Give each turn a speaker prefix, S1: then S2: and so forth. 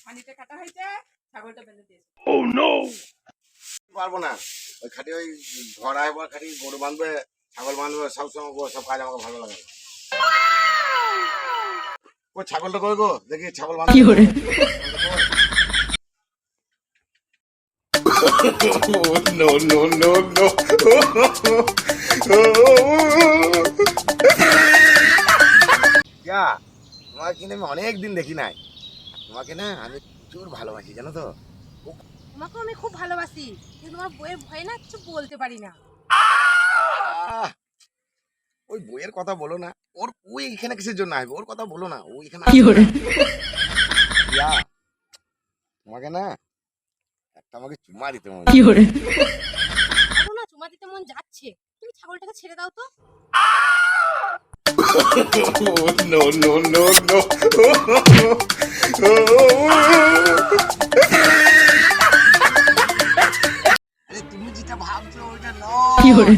S1: পানিতে কাটা হয়েছে, ছাগলটা বেঁধে দিয়েছে।
S2: পারবো না, ওই খাটি ওই ঘর আয় খাটি গরু বাঁধবে, ছাগল বাঁধবে, সবসময় সব কাজ আমাকে ভালো লাগে না। ও ছাগলটা কই গো, দেখি ছাগল বাঁধবে। No, no, no, no. তোমাকে কিন্তু আমি অনেকদিন দেখি নাই। তোমাকে না আমি প্রচুর ভালোবাসি, জানো তো।
S1: তোমাকেও আমি খুব ভালোবাসি, কিন্তু তোমার বইয়ের ভয়ে না কিছু বলতে পারি না।
S2: ওই বইয়ের কথা বলো না, ওই এখানে কিসের জন্য আসবে, ওর কথা বলো না, ওই এখানে তোমাকে না একটা আমাকে চুমা দিতে মনে
S1: না, চুমা দিতে মন যাচ্ছে, তুমি ছাগলটাকে ছেড়ে দাও তো।
S2: No, no, no, no. তুমি যেটা ভাবছো ওইটা নয়।